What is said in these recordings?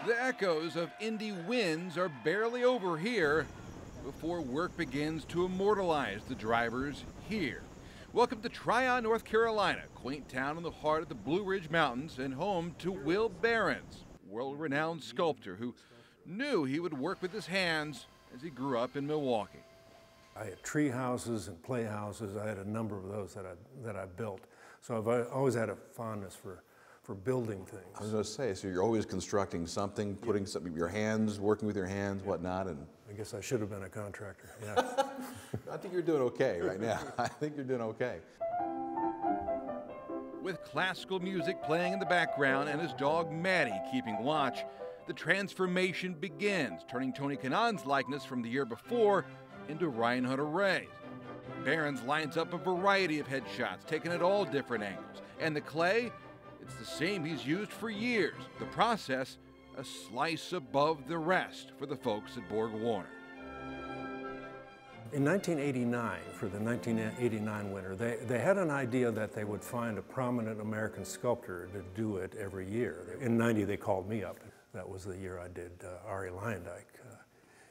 The echoes of Indy wins are barely over here before work begins to immortalize the drivers here. Welcome to Tryon, North Carolina, quaint town in the heart of the Blue Ridge Mountains and home to Will Behrens, world-renowned sculptor who knew he would work with his hands as he grew up in Milwaukee. I had tree houses and playhouses. I had a number of those that I built. So I've always had a fondness for building things. I was going to say, so you're always constructing something, putting something, your hands, working with your hands, whatnot, and I guess I should have been a contractor. Yeah. I think you're doing okay right now. I think you're doing okay. With classical music playing in the background and his dog Maddie keeping watch, the transformation begins, turning Tony Kanaan's likeness from the year before into Ryan Hunter-Reay's. Behrens lines up a variety of headshots, taken at all different angles. And the clay, it's the same he's used for years. The process, a slice above the rest for the folks at Borg Warner. In 1989, for the 1989 winter, they had an idea that they would find a prominent American sculptor to do it every year. In '90, they called me up. That was the year I did Ari Lyondike.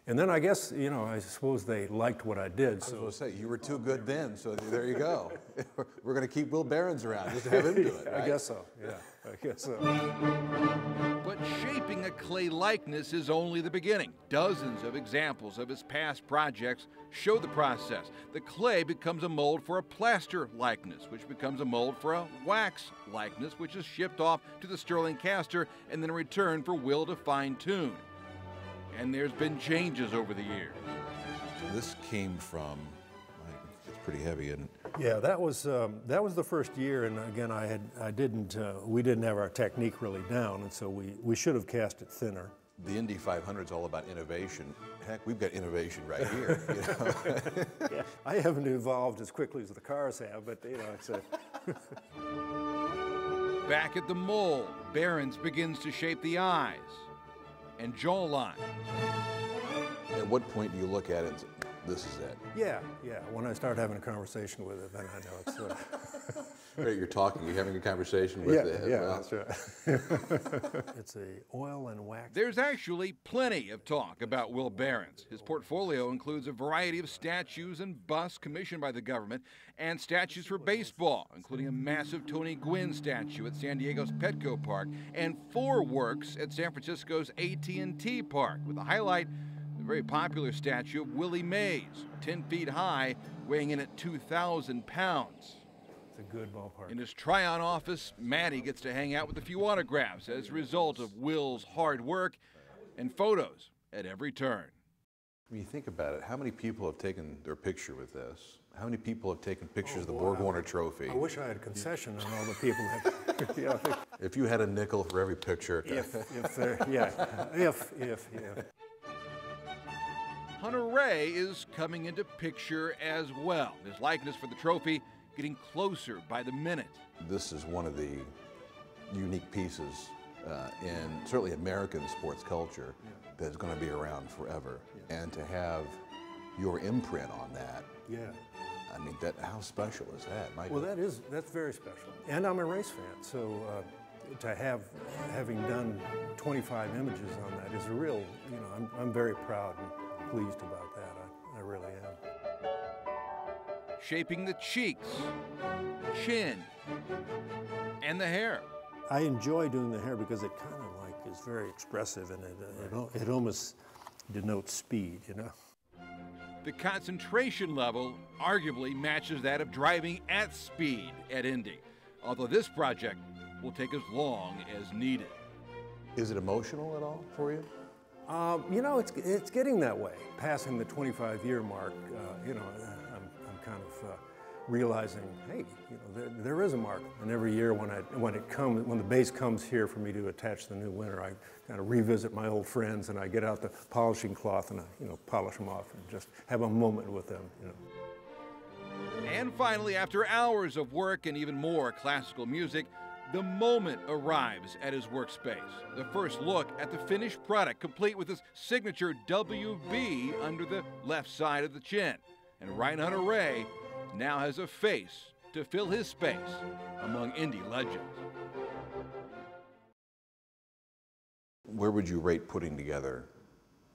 And then I guess, you know, I suppose they liked what I did. So I was going to say, you were too good then, so there you go. We're going to keep Will Behrens around just to have him do it, right? I guess so, yeah, I guess so. But shaping a clay likeness is only the beginning. Dozens of examples of his past projects show the process. The clay becomes a mold for a plaster likeness, which becomes a mold for a wax likeness, which is shipped off to the Sterling caster and then returned for Will to fine-tune. And there's been changes over the years. This came from, it's pretty heavy, isn't it? Yeah, that was the first year, and again, we didn't have our technique really down, and so we should have cast it thinner. The Indy 500 is all about innovation. Heck, we've got innovation right here. You know? Yeah, I haven't evolved as quickly as the cars have, but you know, it's a. Back at the mold, Behrens begins to shape the eyes and jawline. At what point do you look at it and say, this is it? Yeah. When I start having a conversation with it, then I know it's. Right, you're talking, you're having a conversation with it. Yeah, that's right. It's a oil and wax. There's actually plenty of talk about Will Behrens. His portfolio includes a variety of statues and busts commissioned by the government and statues for baseball, including a massive Tony Gwynn statue at San Diego's Petco Park and 4 works at San Francisco's AT&T Park, with a highlight the very popular statue of Willie Mays, 10 feet high, weighing in at 2,000 pounds. It's a good ballpark. In his Tryon office, Maddie gets to hang out with a few autographs as a result of Will's hard work and photos at every turn. When you think about it, how many people have taken their picture with this? How many people have taken pictures of the Borg Warner trophy? I wish I had a concession on all the people that. Yeah, if you had a nickel for every picture. If. Hunter-Reay is coming into picture as well. His likeness for the trophy getting closer by the minute. This is one of the unique pieces in certainly American sports culture that's going to be around forever. And to have your imprint on that, I mean, how special is that? Well, that's very special. And I'm a race fan, so having done 25 images on that is a real, you know, I'm very proud and pleased about that. I really am. Shaping the cheeks, chin, and the hair. I enjoy doing the hair because it kind of like is very expressive, and it almost denotes speed, you know. The concentration level arguably matches that of driving at speed at Indy, although this project will take as long as needed. Is it emotional at all for you? You know, it's getting that way. Passing the 25-year mark, you know, I'm kind of realizing, hey, you know, there is a mark. And every year when the base comes here for me to attach the new winner, I kind of revisit my old friends and I get out the polishing cloth and I, you know, polish them off and just have a moment with them, you know. And finally, after hours of work and even more classical music, the moment arrives at his workspace. The first look at the finished product, complete with his signature WB under the left side of the chin. And Ryan Hunter-Reay now has a face to fill his space among Indy legends. Where would you rate putting together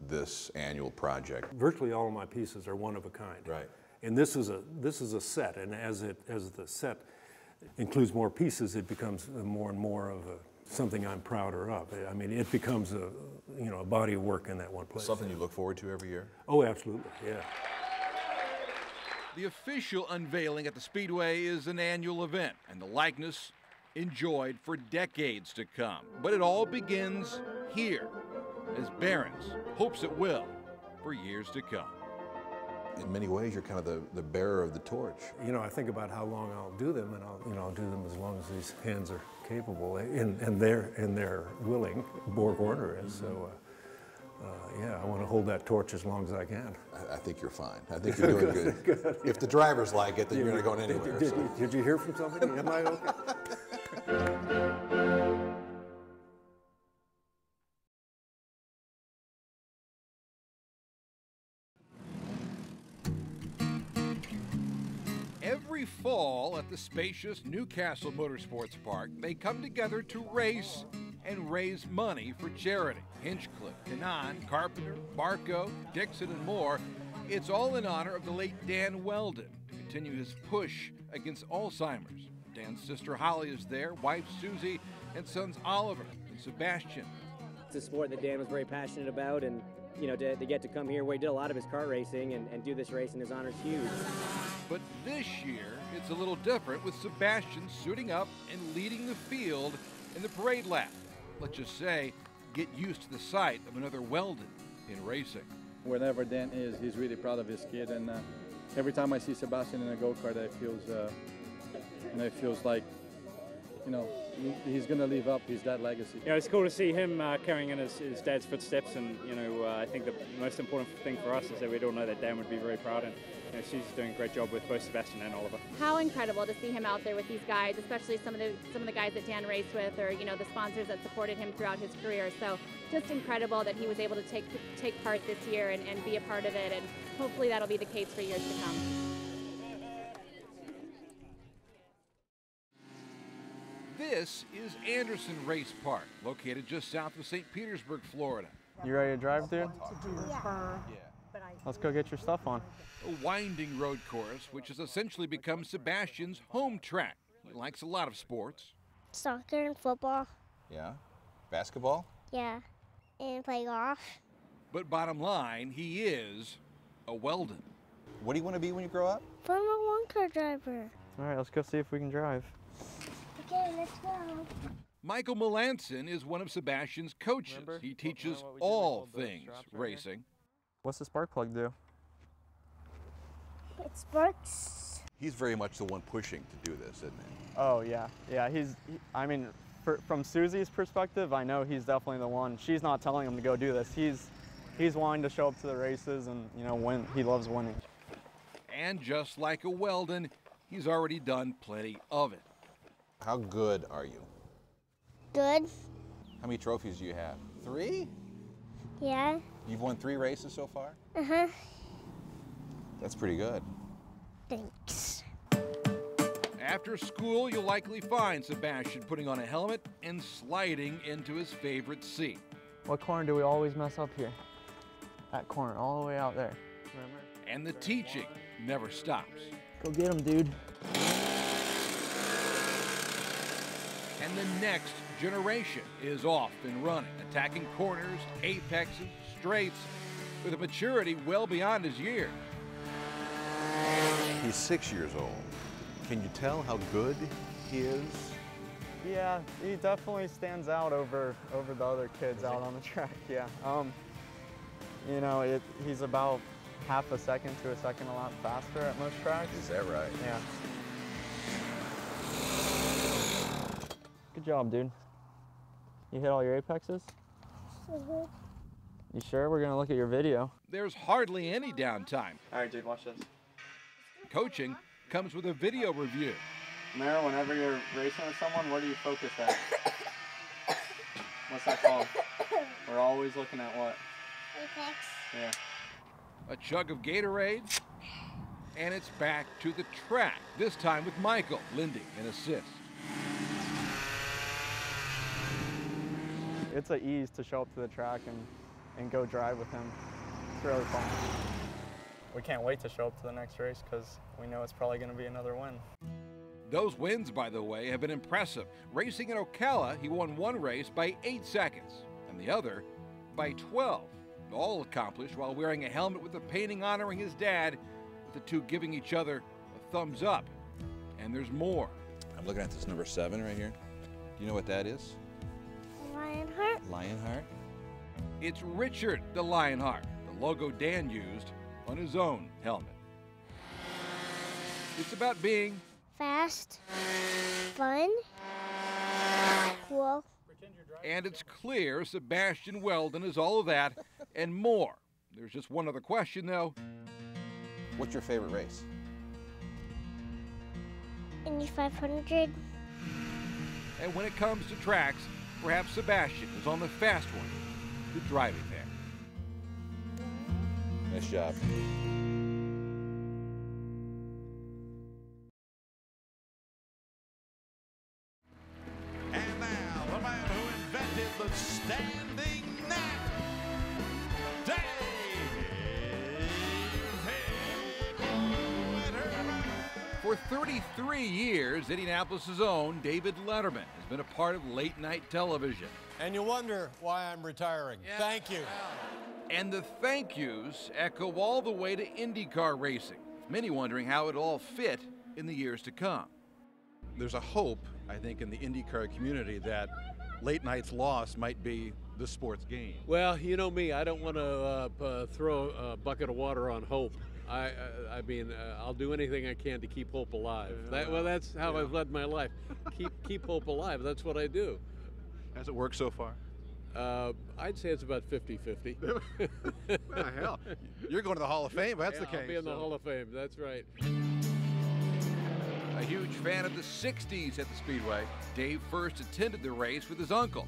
this annual project? Virtually all of my pieces are one of a kind. Right. And this is a set, and as the set includes more pieces, it becomes more and more of something I'm prouder of. I mean, it becomes a body of work in that one place. Something you look forward to every year? Oh, absolutely, yeah. The official unveiling at the Speedway is an annual event, and the likeness enjoyed for decades to come. But it all begins here, as Barron's hopes it will for years to come. In many ways, you're kind of the bearer of the torch. You know, I think about how long I'll do them, and I'll do them as long as these hands are capable, and they're willing. Borg Warner is. So, yeah, I want to hold that torch as long as I can. I think you're fine. I think you're doing good. Good. If the drivers like it, then you're not going anywhere. Did you hear from somebody? Am I okay? Every fall at the spacious Newcastle Motorsports Park, they come together to race and raise money for charity. Hinchcliffe, Canaan, Carpenter, Barco, Dixon, and more. It's all in honor of the late Dan Weldon to continue his push against Alzheimer's. Dan's sister Holly is there, wife Susie, and sons Oliver and Sebastian. It's a sport that Dan was very passionate about, and to get to come here where he did a lot of his car racing and do this race in his honor is huge. But this year, it's a little different, with Sebastian suiting up and leading the field in the parade lap. Let's just say, get used to the sight of another Weldon in racing. Wherever Dan is, he's really proud of his kid, and every time I see Sebastian in a go-kart, it feels like, he's going to live up his dad's legacy. Yeah, it's cool to see him carrying in his dad's footsteps, and I think the most important thing for us is that we'd all know that Dan would be very proud, and Susie's doing a great job with both Sebastian and Oliver. How incredible to see him out there with these guys, especially some of the guys that Dan raced with, or the sponsors that supported him throughout his career. So just incredible that he was able to take part this year and be a part of it, and hopefully that'll be the case for years to come. This is Anderson Race Park, located just south of St. Petersburg, Florida. You ready to drive, dude? Yeah. Let's go get your stuff on. A winding road course, which has essentially become Sebastian's home track. He likes a lot of sports. Soccer and football. Yeah? Basketball? Yeah. And play golf. But bottom line, he is a Weldon. What do you want to be when you grow up? Formula One car driver. All right, let's go see if we can drive. Okay, let's go. Michael Melanson is one of Sebastian's coaches. He teaches all things racing. What's the spark plug do? It sparks. He's very much the one pushing to do this, isn't he? Oh, yeah. Yeah, I mean, from Susie's perspective, I know he's definitely the one. She's not telling him to go do this. He's wanting to show up to the races and, win. He loves winning. And just like a Weldon, he's already done plenty of it. How good are you? Good. How many trophies do you have? 3? Yeah. You've won 3 races so far? Uh-huh. That's pretty good. Thanks. After school, you'll likely find Sebastian putting on a helmet and sliding into his favorite seat. What corner do we always mess up here? That corner, all the way out there. Remember? And the teaching never stops. Go get him, dude. And the next generation is off and running, attacking corners, apexes, straights, with a maturity well beyond his years. He's 6 years old. Can you tell how good he is? Yeah, he definitely stands out over the other kids out on the track, yeah. He's about half a second to a second a lap faster at most tracks. Is that right? Yeah. Good job, dude. You hit all your apexes? Mm-hmm. You sure? We're gonna look at your video. There's hardly any downtime. All right, dude, watch this. Coaching comes with a video review. Mara, whenever you're racing with someone, what do you focus at? What's that called? We're always looking at what? Apex. Yeah. A chug of Gatorade, and it's back to the track, this time with Michael lending an assist. it's an ease to show up to the track and go drive with him. It's really fun. We can't wait to show up to the next race because we know it's probably going to be another win. Those wins, by the way, have been impressive. Racing in Ocala, he won one race by 8 seconds and the other by 12. All accomplished while wearing a helmet with a painting honoring his dad, with the two giving each other a thumbs up. And there's more. I'm looking at this number 7 right here. Do you know what that is? Lionheart. Lionheart? It's Richard the Lionheart, the logo Dan used on his own helmet. It's about being Fast. Fun. Cool. and it's clear Sebastian Weldon is all of that and more. There's just one other question, though. What's your favorite race? Indy 500. And when it comes to tracks, perhaps Sebastian is on the fast one to driving there. Nice job. And now, the man who invented the standing nap, Dave Letterman. For 33 years, Indianapolis' own David Letterman has been a part of late-night television. And you wonder why I'm retiring. Thank you. And the thank yous echo all the way to IndyCar racing, many wondering how it'll all fit in the years to come. There's a hope, I think, in the IndyCar community that late night's loss might be the sport's gain. Well, you know me, I don't want to throw a bucket of water on hope. I mean, I'll do anything I can to keep hope alive. That's how I've led my life. Keep hope alive. That's what I do. Has it worked so far? I'd say it's about 50-50. Well, hell, you're going to the Hall of Fame. That's the case. I'll be in the Hall of Fame. That's right. A huge fan of the 60s at the Speedway, Dave first attended the race with his uncle.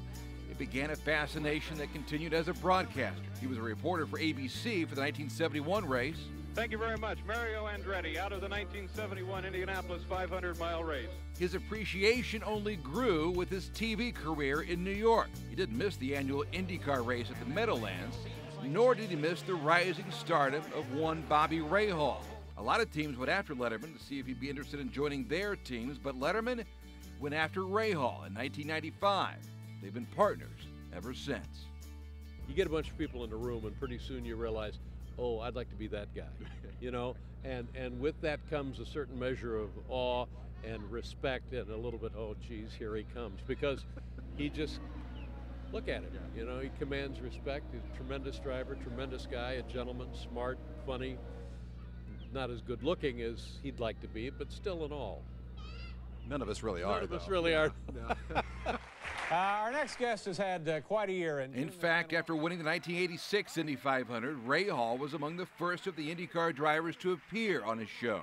It began a fascination that continued as a broadcaster. He was a reporter for ABC for the 1971 race. Thank you very much. Mario Andretti out of the 1971 Indianapolis 500-mile race. His appreciation only grew with his TV career in New York. He didn't miss the annual IndyCar race at the Meadowlands, nor did he miss the rising stardom of one Bobby Rahal. A lot of teams went after Letterman to see if he'd be interested in joining their teams, but Letterman went after Rahal in 1995. They've been partners ever since. You get a bunch of people in the room, and pretty soon you realize, oh, I'd like to be that guy, you know? And with that comes a certain measure of awe and respect and a little bit, oh, geez, here he comes. Because he just, look at him, you know, he commands respect. He's a tremendous driver, tremendous guy, a gentleman, smart, funny, not as good looking as he'd like to be, but still in all. None of us really are, None of us really are. Our next guest has had quite a year. In fact, after winning the 1986 Indy 500, Rahal was among the first of the IndyCar drivers to appear on his show.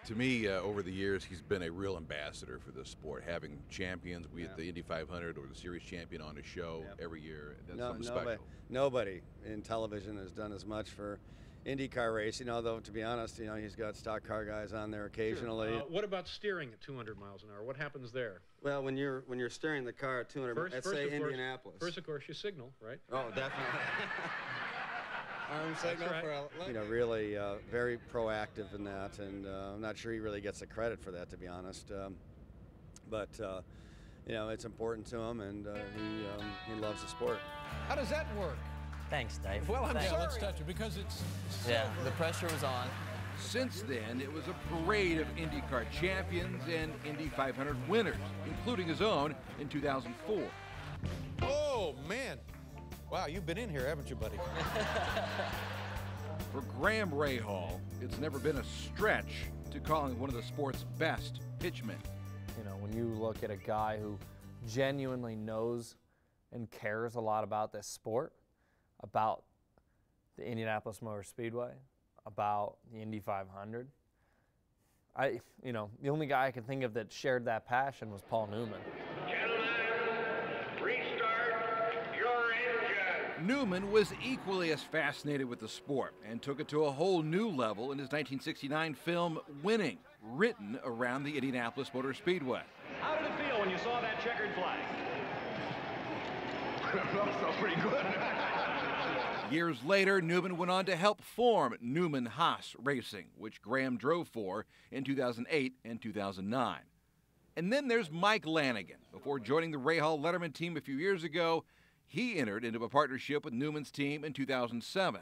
To me, over the years, he's been a real ambassador for this sport, having champions, be it the Indy 500 or the series champion on his show every year. That's something special. Nobody in television has done as much for IndyCar racing, although, to be honest, you know, he's got stock car guys on there occasionally. Sure. What about steering at 200 miles an hour? What happens there? Well, when you're steering the car at 200, let's say Indianapolis. First, of course, you signal, right? Oh, definitely. Arm signal right. for a, you know, really very proactive in that, and I'm not sure he really gets the credit for that, to be honest. But you know, it's important to him, and he loves the sport. How does that work? Thanks, Dave. Well, I'm Thanks. sorry. Let's touch it because it's Yeah, the pressure was on. Since then, it was a parade of IndyCar champions and Indy 500 winners, including his own in 2004. Oh, man. Wow, you've been in here, haven't you, buddy? For Graham Rahal, it's never been a stretch to call him one of the sport's best pitchmen. You know, when you look at a guy who genuinely knows and cares a lot about this sport, about the Indianapolis Motor Speedway, about the Indy 500, you know, the only guy I can think of that shared that passion was Paul Newman. Newman was equally as fascinated with the sport and took it to a whole new level in his 1969 film Winning, written around the Indianapolis Motor Speedway. How did it feel when you saw that checkered flag? Felt pretty good. Years later, Newman went on to help form Newman Haas Racing, which Graham drove for in 2008 and 2009. And then there's Mike Lanigan. Before joining the Rahal Letterman team a few years ago, he entered into a partnership with Newman's team in 2007.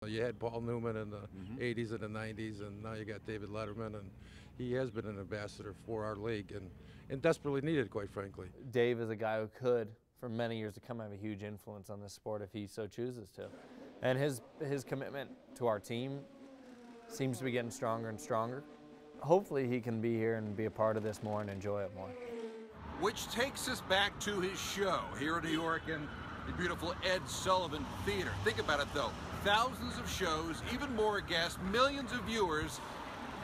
You had Paul Newman in the 80s and the 90s, and now you got David Letterman, and he has been an ambassador for our league and desperately needed, quite frankly. Dave is a guy who could, for many years to come, have a huge influence on this sport if he so chooses to. And his commitment to our team seems to be getting stronger and stronger. Hopefully he can be here and be a part of this more and enjoy it more. Which takes us back to his show here in New York in the beautiful Ed Sullivan Theater. Think about it though, thousands of shows, even more guests, millions of viewers,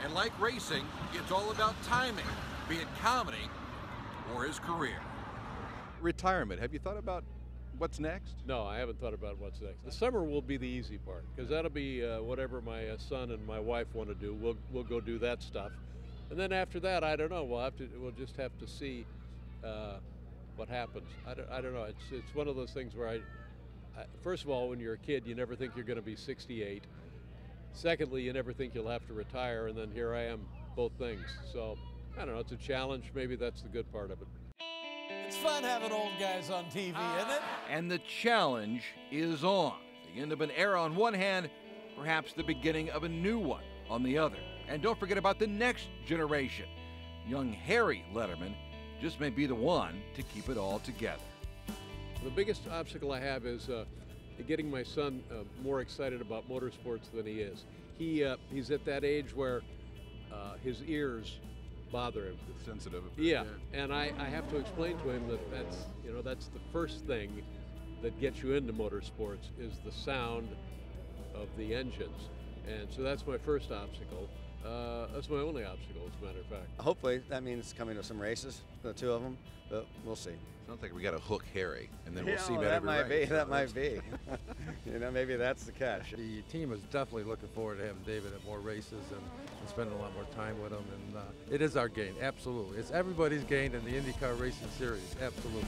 and like racing, it's all about timing, be it comedy or his career. Retirement, have you thought about what's next? No, I haven't thought about what's next. The summer will be the easy part, because that'll be whatever my son and my wife want to do. We'll go do that stuff, and then after that, I don't know. We'll just have to see what happens. I don't know. It's one of those things where first of all, when you're a kid, you never think you're going to be 68. Secondly, you never think you'll have to retire, and then here I am, both things. So I don't know. It's a challenge. Maybe that's the good part of it. It's fun having old guys on TV, isn't it? And the challenge is on. The end of an era on one hand, perhaps the beginning of a new one on the other. And don't forget about the next generation. Young Harry Letterman just may be the one to keep it all together. The biggest obstacle I have is getting my son more excited about motorsports than he is. He's at that age where his ears bother him. It's sensitive. Yeah, and I have to explain to him that that's the first thing that gets you into motorsports is the sound of the engines. And so that's my first obstacle. That's my only obstacle, as a matter of fact. Hopefully that means coming to some races, the two of them, but we'll see. Sounds like we got to hook Harry, and then we'll see that every might race. be. That might be. Maybe that's the catch. The team is definitely looking forward to having David at more races and spending a lot more time with him, and it is our gain, absolutely. It's everybody's gain in the IndyCar Racing Series, absolutely.